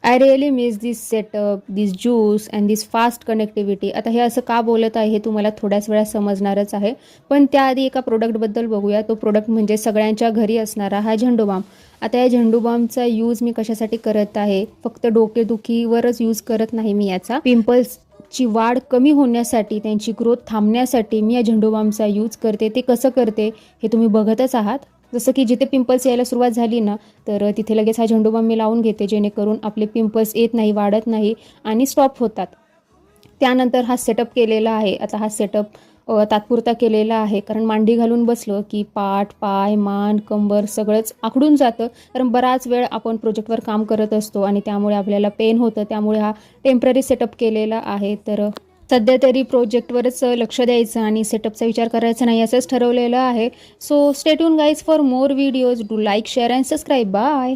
I really miss this setup, this juice and this fast connectivity. आता हे असं का बोलत आहे हे तुम्हाला थोड्याच वेळात समजणारच आहे. पण त्याआधी एका प्रोडक्टबद्दल बघूया. तो प्रोडक्ट म्हणजे सगळ्यांच्या घरी असणारा हा झेंडूबाम. आता या झेंडूबामचा यूज मी कशासाठी करत आहे, फक्त डोकेदुखीवरच यूज करत नाही मी याचा. पिंपल्सची वाढ कमी होण्यासाठी, त्यांची ग्रोथ थांबण्यासाठी मी या झेंडूबामचा यूज करते. ते कसं करते हे तुम्ही बघतच आहात. जसं की जिथे पिंपल्स यायला सुरुवात झाली ना, तर तिथे लगेच हा झेंडूबाम मी लावून घेते, जेणेकरून आपले पिंपल्स येत नाही, वाढत नाही आणि स्टॉप होतात. त्यानंतर हा सेटअप केलेला आहे. आता हा सेटअप तात्पुरता केलेला आहे, कारण मांडी घालून बसलं की पाठ, पाय, मान, कंबर सगळंच आखडून जातं. कारण बराच वेळ आपण प्रोजेक्टवर काम करत असतो आणि त्यामुळे आपल्याला पेन होतं. त्यामुळे हा टेम्पररी सेटअप केलेला आहे. तर सध्या तरी प्रोजेक्टवरच लक्ष द्यायचं आणि सेटअपचा विचार करायचा नाही असंच ठरवलेलं आहे. So stay tune guys for more videos. Do like, share and subscribe. Bye.